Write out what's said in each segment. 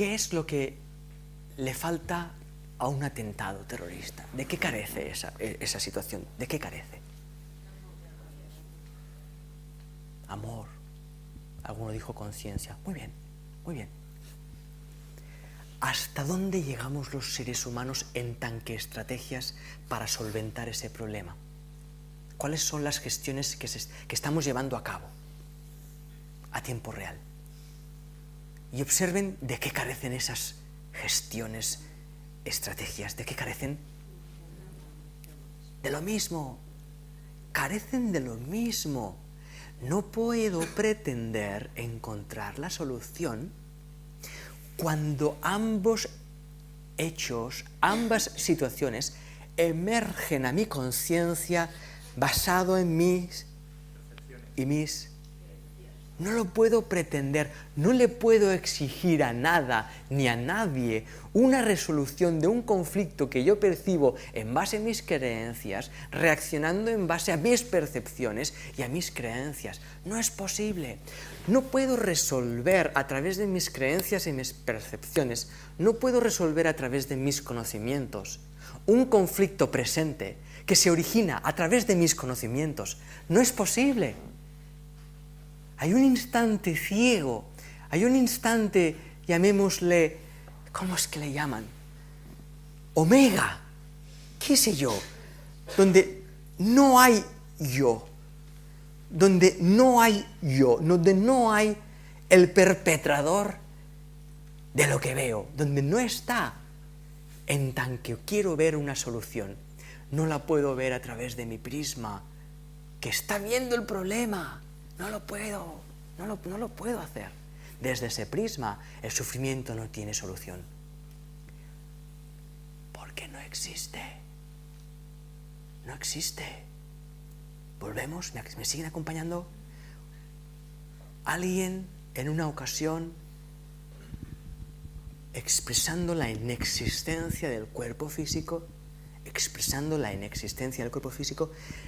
¿qué es lo que le falta a un atentado terrorista? ¿De qué carece esa situación? ¿De qué carece? Amor. Alguno dijo conciencia. Muy bien, muy bien. ¿Hasta dónde llegamos los seres humanos en tan que estrategias para solventar ese problema? ¿Cuáles son las gestiones que estamos llevando a cabo a tiempo real? Y observen de qué carecen esas gestiones, estrategias. ¿De qué carecen? De lo mismo. Carecen de lo mismo. No puedo pretender encontrar la solución cuando ambos hechos, ambas situaciones emergen a mi conciencia basado en mis y mis. No lo puedo pretender, no le puedo exigir a nada ni a nadie una resolución de un conflicto que yo percibo en base a mis creencias, reaccionando en base a mis percepciones y a mis creencias. No es posible. No puedo resolver a través de mis creencias y mis percepciones, no puedo resolver a través de mis conocimientos un conflicto presente que se origina a través de mis conocimientos. No es posible. Hay un instante ciego, hay un instante, llamémosle, ¿cómo es que le llaman? Omega, qué sé yo, donde no hay yo, donde no hay el perpetrador de lo que veo, donde no está. En tan que quiero ver una solución, no la puedo ver a través de mi prisma, que está viendo el problema. No lo puedo hacer. Desde ese prisma, el sufrimiento no tiene solución. Porque no existe. No existe. Volvemos, ¿me siguen acompañando? Alguien en una ocasión, expresando la inexistencia del cuerpo físico,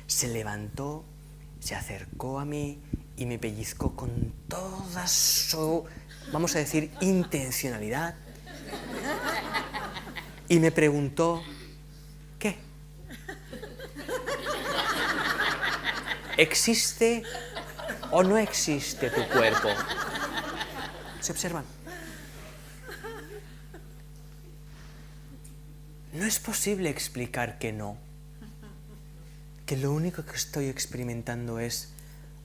se levantó, se acercó a mí y me pellizcó con toda su, vamos a decir, intencionalidad. Y me preguntó, ¿qué? ¿Existe o no existe tu cuerpo? ¿Se observan? No es posible explicar que no. Que lo único que estoy experimentando es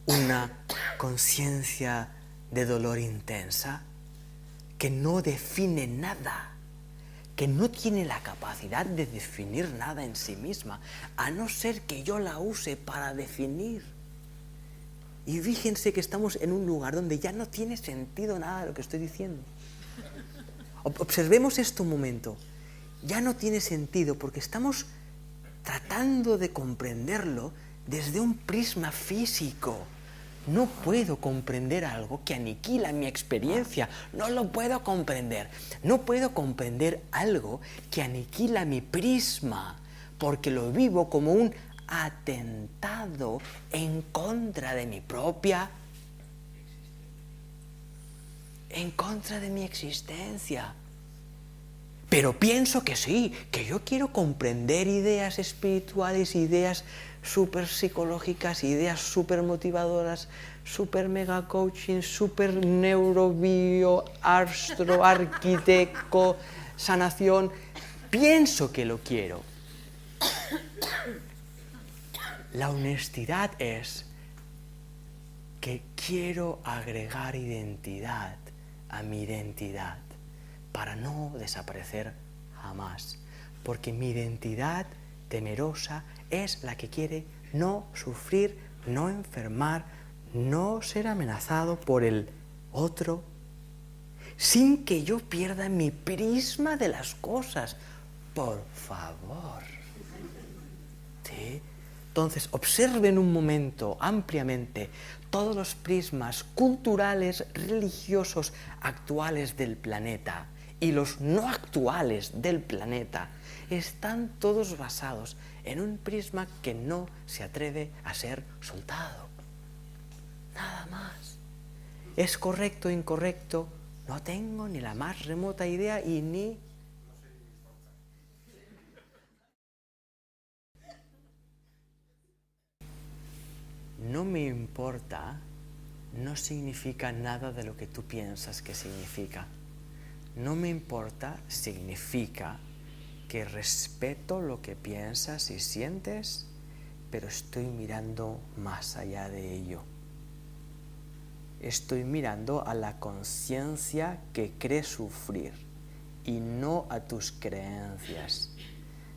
una conciencia de dolor intensa que no define nada, que no tiene la capacidad de definir nada en sí misma, a no ser que yo la use para definir. Y fíjense que estamos en un lugar donde ya no tiene sentido nada de lo que estoy diciendo. Observemos esto un momento. Ya no tiene sentido porque estamos tratando de comprenderlo desde un prisma físico. No puedo comprender algo que aniquila mi experiencia. No lo puedo comprender. No puedo comprender algo que aniquila mi prisma, porque lo vivo como un atentado en contra de mi propia, en contra de mi existencia. Pero pienso que sí, que yo quiero comprender ideas espirituales, ideas súper psicológicas, ideas súper motivadoras, súper mega coaching, súper neurobio, astro, arquitecto, sanación. Pienso que lo quiero. La honestidad es que quiero agregar identidad a mi identidad para no desaparecer jamás, porque mi identidad temerosa es la que quiere no sufrir, no enfermar, no ser amenazado por el otro, sin que yo pierda mi prisma de las cosas. Por favor. ¿Sí? Entonces, observen un momento ampliamente todos los prismas culturales, religiosos, actuales del planeta y los no actuales del planeta. Están todos basados en un prisma que no se atreve a ser soltado. Nada más. ¿Es correcto o incorrecto? No tengo ni la más remota idea y ni... No me importa no significa nada de lo que tú piensas que significa. No me importa significa que respeto lo que piensas y sientes, pero estoy mirando más allá de ello. Estoy mirando a la conciencia que cree sufrir y no a tus creencias.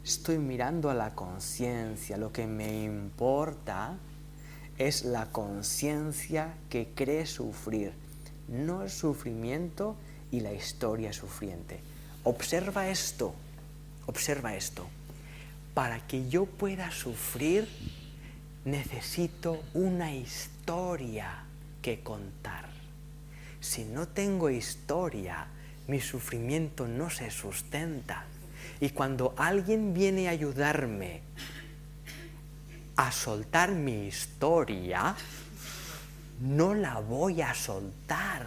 Estoy mirando a la conciencia. Lo que me importa es la conciencia que cree sufrir, no el sufrimiento y la historia sufriente. Observa esto. Para que yo pueda sufrir, necesito una historia que contar. Si no tengo historia, mi sufrimiento no se sustenta. Y cuando alguien viene a ayudarme a soltar mi historia, no la voy a soltar,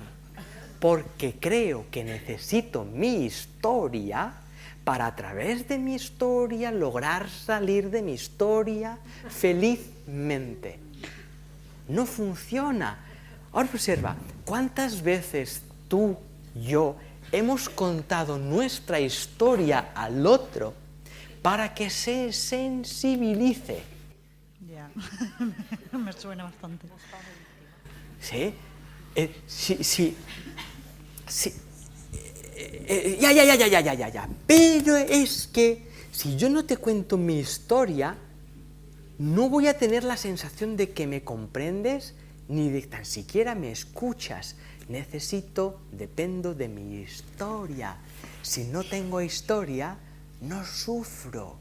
porque creo que necesito mi historia para a través de mi historia lograr salir de mi historia felizmente. No funciona. Ahora observa, ¿cuántas veces tú, yo, hemos contado nuestra historia al otro para que se sensibilice? Ya, me suena bastante. ¿Sí? Ya. Pero es que si yo no te cuento mi historia, no voy a tener la sensación de que me comprendes ni de tan siquiera me escuchas. Dependo de mi historia. Si no tengo historia, no sufro.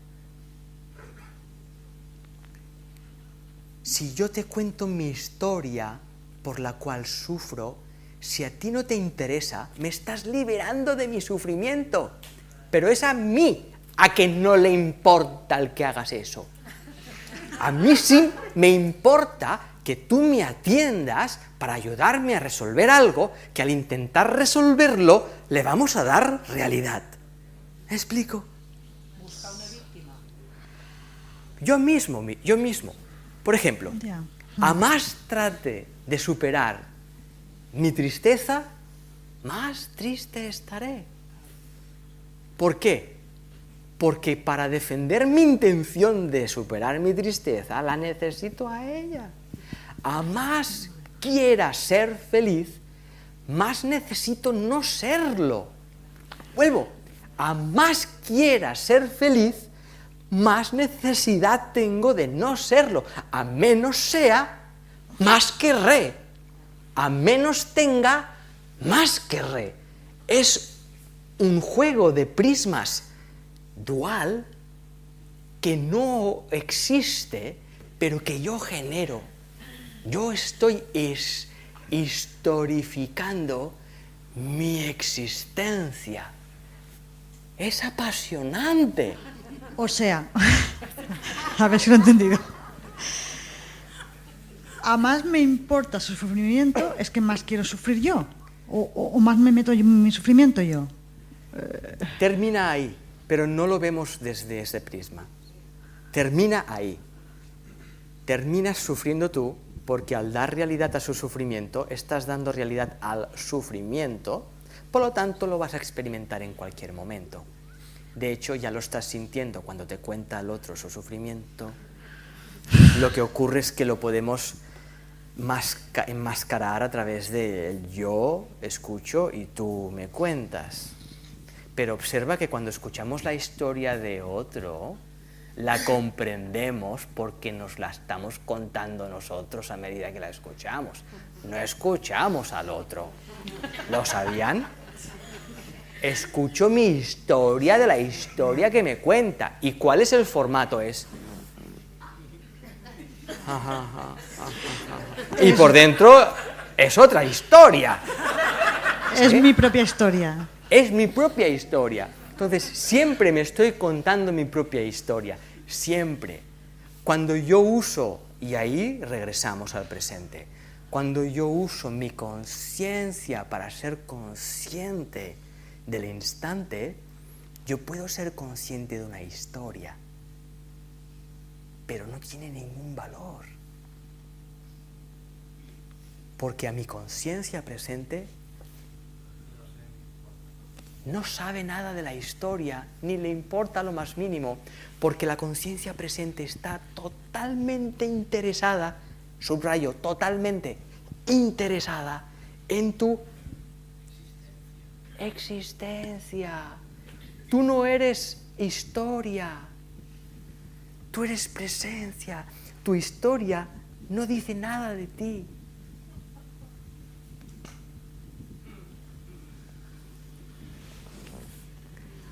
Si yo te cuento mi historia por la cual sufro, si a ti no te interesa, me estás liberando de mi sufrimiento. Pero es a mí a que no le importa el que hagas eso. A mí sí me importa que tú me atiendas para ayudarme a resolver algo que al intentar resolverlo le vamos a dar realidad. ¿Me explico? Busca una víctima. Yo mismo. Por ejemplo, a más trate de superar mi tristeza, más triste estaré. ¿Por qué? Porque para defender mi intención de superar mi tristeza, la necesito a ella. A más quiera ser feliz, más necesito no serlo. Vuelvo. A más quiera ser feliz, más necesidad tengo de no serlo. A menos sea, más querré. A menos tenga, más querré. Es un juego de prismas dual que no existe, pero que yo genero. Yo estoy historificando mi existencia. Es apasionante. O sea, a ver si lo he entendido. A más me importa su sufrimiento, es que más quiero sufrir yo. O más me meto en mi sufrimiento yo. Termina ahí, pero no lo vemos desde ese prisma. Termina ahí. Terminas sufriendo tú, porque al dar realidad a su sufrimiento, estás dando realidad al sufrimiento, por lo tanto lo vas a experimentar en cualquier momento. De hecho, ya lo estás sintiendo cuando te cuenta el otro su sufrimiento. Lo que ocurre es que lo podemos enmascarar a través de yo escucho y tú me cuentas. Pero observa que cuando escuchamos la historia de otro, la comprendemos porque nos la estamos contando nosotros a medida que la escuchamos. No escuchamos al otro. ¿Lo sabían? Escucho mi historia de la historia que me cuenta. ¿Y cuál es el formato? Y por dentro es otra historia. Es mi propia historia. Es mi propia historia. Entonces, siempre me estoy contando mi propia historia. Siempre. Cuando yo uso, y ahí regresamos al presente, Cuando yo uso mi conciencia para ser consciente del instante, yo puedo ser consciente de una historia, pero no tiene ningún valor. Porque a mi conciencia presente no sabe nada de la historia, ni le importa lo más mínimo, porque la conciencia presente está totalmente interesada, subrayo, totalmente interesada en tu existencia. Tú no eres historia, tú eres presencia. Tu historia no dice nada de ti.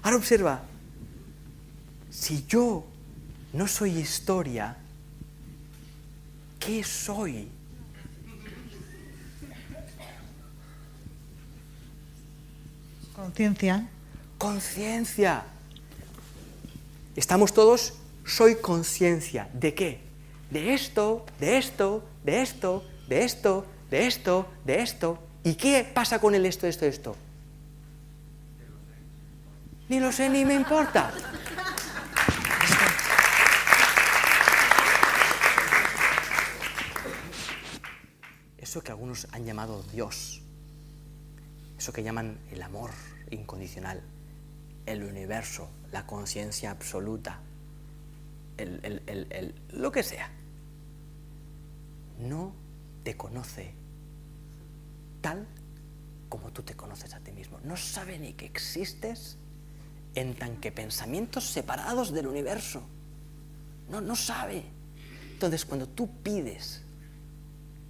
Ahora observa, si yo no soy historia, ¿qué soy? Conciencia. Conciencia. Estamos todos, soy conciencia. ¿De qué? De esto, de esto, de esto, de esto, de esto, de esto. ¿Y qué pasa con el esto, esto, esto? Ni lo sé, ni me importa. Eso que algunos han llamado Dios, eso que llaman el amor incondicional, el universo, la conciencia absoluta, lo que sea, no te conoce tal como tú te conoces a ti mismo. No sabe ni que existes en tan que pensamientos separados del universo. No sabe. Entonces, cuando tú pides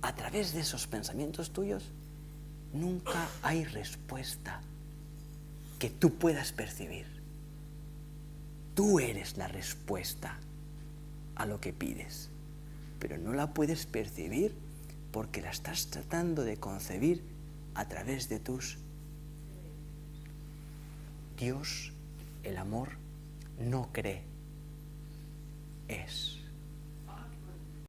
a través de esos pensamientos tuyos, nunca hay respuesta que tú puedas percibir. Tú eres la respuesta a lo que pides, pero no la puedes percibir porque la estás tratando de concebir a través de tus... Dios, el amor, no cree, es.